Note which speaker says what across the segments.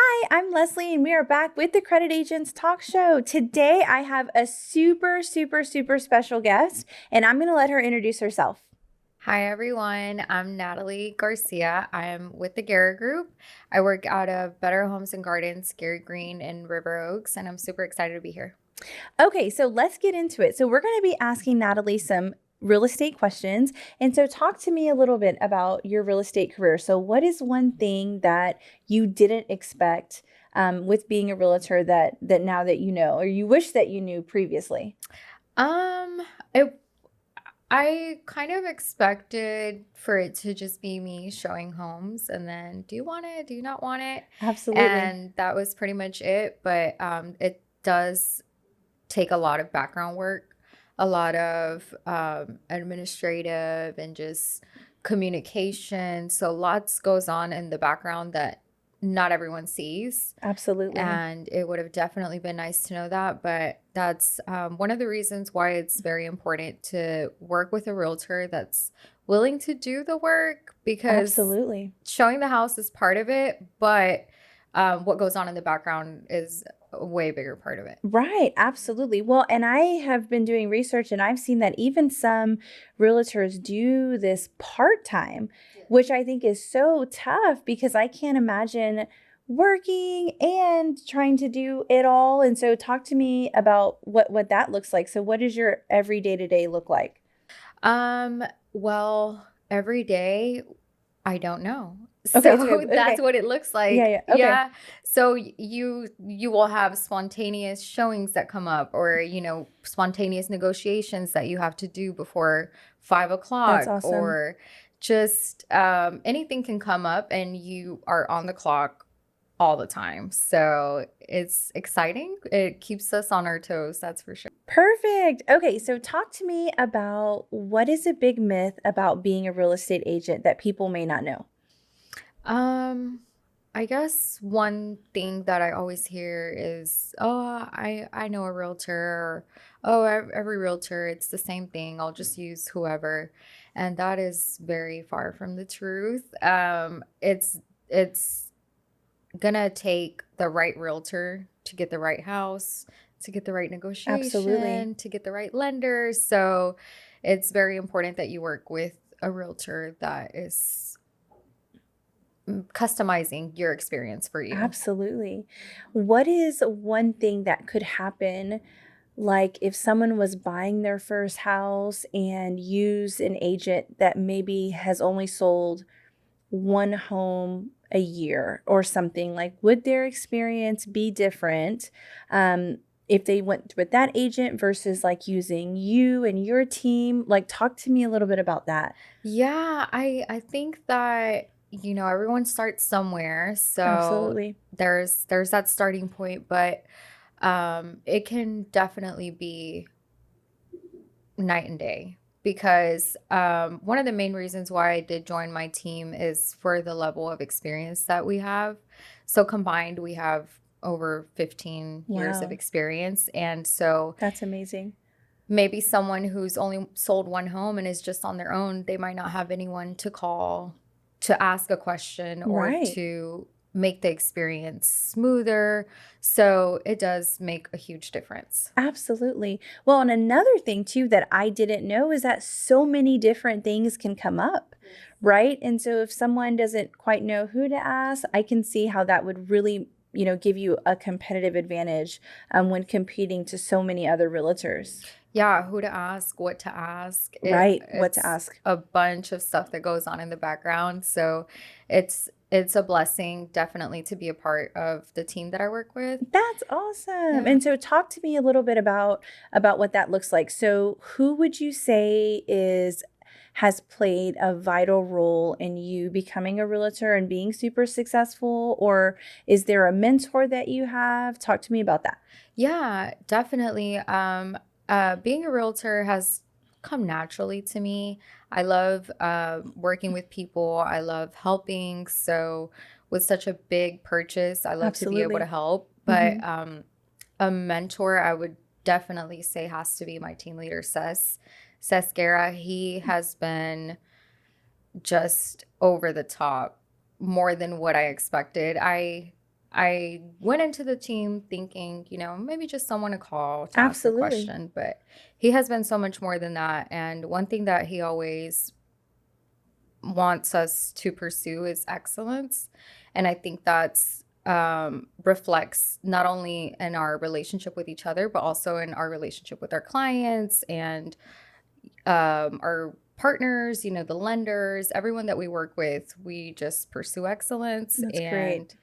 Speaker 1: Hi, I'm Leslie, and we are back with the Credit Agents Talk Show. Today, I have a super special guest, and I'm going to let her introduce herself.
Speaker 2: Hi, everyone. I'm Nathyely Garcia. I'm with the Garrett Group. I work out of Better Homes and Gardens, Gary Green, and River Oaks, and I'm super excited to be here.
Speaker 1: Okay, so let's get into it. So, we're going to be asking Natalie some real estate questions. And so, talk to me a little bit about your real estate career. So, what is one thing that you didn't expect with being a realtor that now that you know, or you wish that you knew previously?
Speaker 2: Um, it, I kind of expected for it to just be me showing homes and then, do you want it? Do you not want it?
Speaker 1: Absolutely.
Speaker 2: And that was pretty much it. But it does take a lot of background work, a lot of administrative and just communication. So lots goes on in the background that not everyone sees.
Speaker 1: Absolutely.
Speaker 2: And it would have definitely been nice to know that. But that's one of the reasons why it's very important to work with a realtor that's willing to do the work, because
Speaker 1: Absolutely.
Speaker 2: showing the house is part of it, but what goes on in the background is a way bigger part of it.
Speaker 1: Right, absolutely. Well, and I have been doing research and I've seen that even some realtors do this part-time, which I think is so tough because I can't imagine working and trying to do it all. And so talk to me about what that looks like. So what does your every day to day look like?
Speaker 2: Um, well, every day, I don't know.
Speaker 1: Okay, it's
Speaker 2: So
Speaker 1: okay.
Speaker 2: that's
Speaker 1: Okay.
Speaker 2: what it looks
Speaker 1: Yeah,
Speaker 2: like.
Speaker 1: yeah. Okay.
Speaker 2: Yeah. So you will have spontaneous showings that come up, or spontaneous negotiations that you have to do before five
Speaker 1: That's
Speaker 2: o'clock,
Speaker 1: awesome.
Speaker 2: or just anything can come up and you are on the clock all the time. So it's exciting. It keeps us on our toes, that's for sure.
Speaker 1: Perfect. Okay, so talk to me about what is a big myth about being a real estate agent that people may not know?
Speaker 2: Um, I guess one thing that I always hear is, "Oh, I know a realtor," or, "Oh, every realtor, it's the same thing. I'll just use whoever." And that is very far from the truth. It's gonna take the right realtor to get the right house, to get the right
Speaker 1: Absolutely.
Speaker 2: negotiation, to get the right lender. So it's very important that you work with a realtor that is customizing your experience for you.
Speaker 1: Absolutely. What is one thing that could happen, like if someone was buying their first house and use an agent that maybe has only sold one home a year or something? Like, would their experience be different if they went with that agent versus like using you and your team? Like, talk to me a little bit about that.
Speaker 2: Yeah, I think that everyone starts somewhere. So
Speaker 1: Absolutely.
Speaker 2: there's that starting point, but it can definitely be night and day, because one of the main reasons why I did join my team is for the level of experience that we have. So combined, we have over 15 years of
Speaker 1: Wow.
Speaker 2: experience. And so
Speaker 1: That's amazing.
Speaker 2: maybe someone who's only sold one home and is just on their own, they might not have anyone to call to ask a question or
Speaker 1: Right.
Speaker 2: to make the experience smoother. So it does make a huge difference.
Speaker 1: Absolutely. Well, and another thing too that I didn't know is that so many different things can come up, right? And so if someone doesn't quite know who to ask, I can see how that would really, give you a competitive advantage when competing to so many other realtors.
Speaker 2: Yeah, who to ask, what to ask.
Speaker 1: Right. What to
Speaker 2: It's
Speaker 1: ask.
Speaker 2: a bunch of stuff that goes on in the background. So it's a blessing definitely to be a part of the team that I work with.
Speaker 1: That's awesome.
Speaker 2: Yeah.
Speaker 1: And so talk to me a little bit about what that looks like. So who would you say is has played a vital role in you becoming a realtor and being super successful? Or is there a mentor that you have? Talk to me about that.
Speaker 2: Yeah, definitely. Being a realtor has come naturally to me. I love working with people. I love helping. So, with such a big purchase, I love to be able to
Speaker 1: Absolutely.
Speaker 2: help.
Speaker 1: Hmm.
Speaker 2: But a mentor, I would definitely say, has to be my team leader, Ses Guerra. He has been just over the top, more than what I expected. I went into the team thinking, maybe just someone to call to ask a
Speaker 1: Absolutely.
Speaker 2: question, but he has been so much more than that. And one thing that he always wants us to pursue is excellence. And I think that's reflects not only in our relationship with each other, but also in our relationship with our clients and our partners, the lenders, everyone that we work with. We just pursue excellence,
Speaker 1: That's great.
Speaker 2: and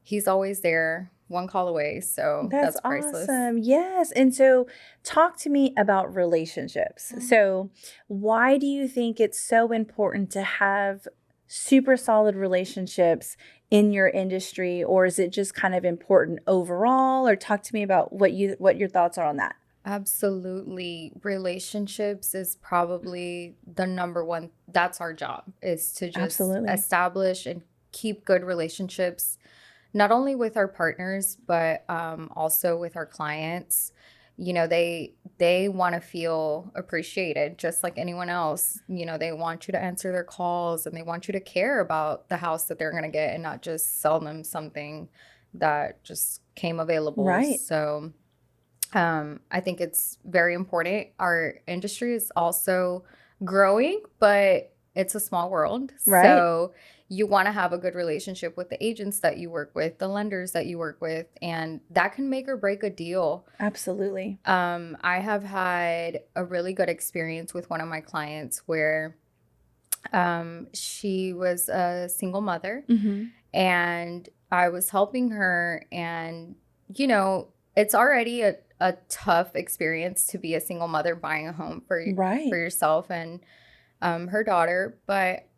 Speaker 2: he's always there, one call away. So
Speaker 1: That's
Speaker 2: that's priceless.
Speaker 1: awesome. Yes. And so talk to me about relationships. So, why do you think it's so important to have super solid relationships in your industry, or is it just kind of important overall? Or talk to me about what your thoughts are on that.
Speaker 2: Absolutely. Relationships is probably the number one. That's our job, is to just
Speaker 1: Absolutely.
Speaker 2: establish and keep good relationships, not only with our partners, but also with our clients. They want to feel appreciated just like anyone else. They want you to answer their calls, and they want you to care about the house that they're going to get, and not just sell them something that just came available.
Speaker 1: Right.
Speaker 2: So I think it's very important. Our industry is also growing, but it's a small world.
Speaker 1: Right.
Speaker 2: So you want to have a good relationship with the agents that you work with, the lenders that you work with, and that can make or break a deal.
Speaker 1: Absolutely.
Speaker 2: I have had a really good experience with one of my clients where she was a single mother,
Speaker 1: Mhm.
Speaker 2: and I was helping her. And, it's already a tough experience to be a single mother buying a home for
Speaker 1: Right.
Speaker 2: yourself and her daughter. But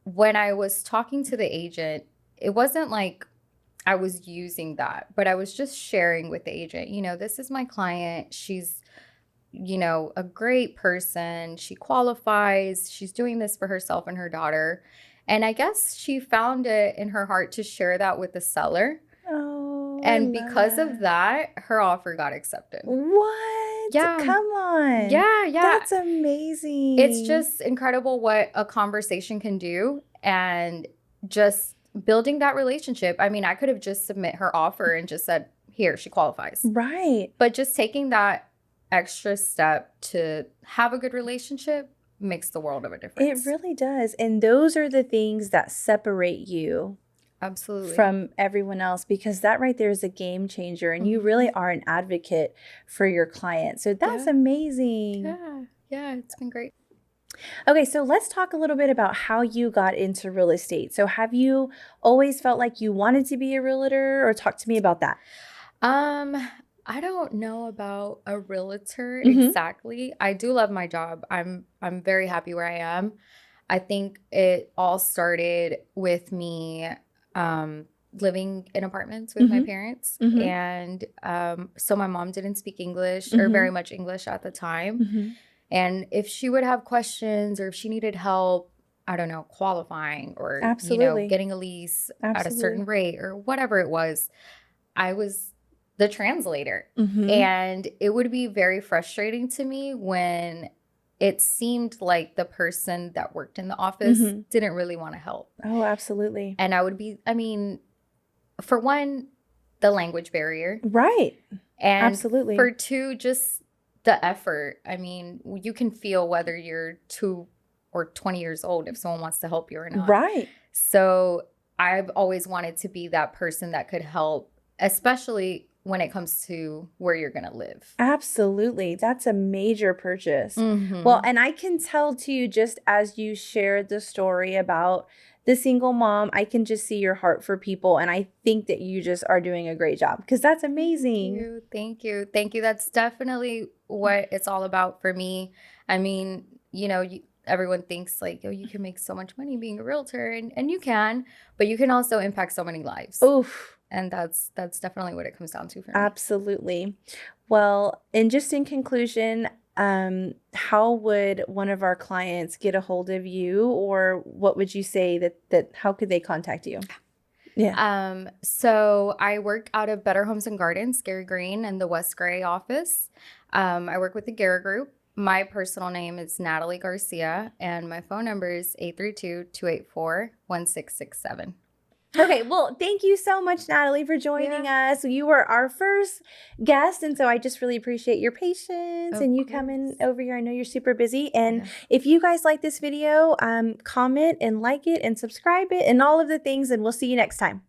Speaker 2: when I was talking to the agent, it wasn't like I was using that, but I was just sharing with the agent, this is my client. She's, a great person. She qualifies. She's doing this for herself and her daughter. And I guess she found it in her heart to share that with the seller.
Speaker 1: Oh, I
Speaker 2: And
Speaker 1: love
Speaker 2: because of
Speaker 1: that.
Speaker 2: that, her offer got accepted.
Speaker 1: What?
Speaker 2: Yeah.
Speaker 1: Come on.
Speaker 2: Yeah. Yeah.
Speaker 1: That's
Speaker 2: It's
Speaker 1: amazing.
Speaker 2: just incredible what a conversation can do, and just building that relationship. I mean, I could have just submit her offer and just said, here, she qualifies.
Speaker 1: Right.
Speaker 2: But just taking that extra step to have a good relationship makes the world of a
Speaker 1: It
Speaker 2: difference.
Speaker 1: really does. And those are the things that separate you
Speaker 2: Absolutely.
Speaker 1: from everyone else, because that right there is a game changer, and you really
Speaker 2: Mhm.
Speaker 1: are an advocate for your client. So that's
Speaker 2: Yeah.
Speaker 1: amazing.
Speaker 2: Yeah. Yeah. It's been great.
Speaker 1: Okay, so let's talk a little bit about how you got into real estate. So have you always felt like you wanted to be a realtor, or talk to me about that?
Speaker 2: Um, I don't know about a realtor
Speaker 1: Mhm.
Speaker 2: exactly. I do love my job. I'm very happy where I am. I think it all started with me living in apartments with my
Speaker 1: Mhm.
Speaker 2: parents.
Speaker 1: Mhm.
Speaker 2: And so my mom didn't speak English, or very
Speaker 1: Mhm.
Speaker 2: much English at the time.
Speaker 1: Mhm.
Speaker 2: And if she would have questions, or if she needed help, I don't know, qualifying, or,
Speaker 1: Absolutely.
Speaker 2: getting a lease at a certain
Speaker 1: Absolutely.
Speaker 2: rate, or whatever it was, I was the translator.
Speaker 1: Mhm.
Speaker 2: And it would be very frustrating to me when it seemed like the person that worked in the office
Speaker 1: Mhm.
Speaker 2: didn't really want to help.
Speaker 1: Oh, absolutely.
Speaker 2: And I mean, for one, the language barrier.
Speaker 1: Right.
Speaker 2: And
Speaker 1: Absolutely.
Speaker 2: for two, just the effort. I mean, you can feel whether you're 2 or 20 years old if someone wants to help you or not.
Speaker 1: Right.
Speaker 2: So I've always wanted to be that person that could help, especially when it comes to where you're going to live.
Speaker 1: Absolutely. That's a major purchase. Well,
Speaker 2: Hmm.
Speaker 1: and I can tell too, just as you shared the story about the single mom, I can just see your heart for people. And I think that you just are doing a great job, because that's
Speaker 2: Thank
Speaker 1: amazing.
Speaker 2: you. Thank you. Thank you. That's definitely what it's all about for me. I mean, everyone thinks like, oh, you can make so much money being a realtor, and you can, but you can also impact so many lives.
Speaker 1: Oof.
Speaker 2: And that's definitely what it comes down to for me.
Speaker 1: Absolutely. Well, and just in conclusion, how would one of our clients get a hold of you, or what would you say that how could they contact you? Yeah.
Speaker 2: So I work out of Better Homes and Gardens, Gary Green, and the West Gray office. I work with the Gara Group. My personal name is Nathyely Garcia, and my phone number is 832-284-1667.
Speaker 1: Okay, well, thank you so much, Natalie, for joining us. You were our first guest, and so I just really appreciate your patience
Speaker 2: Of
Speaker 1: and you coming
Speaker 2: course.
Speaker 1: over here. I know you're super busy. And
Speaker 2: Yeah.
Speaker 1: if you guys like this video, comment and like it and subscribe it and all of the things, and we'll see you next time.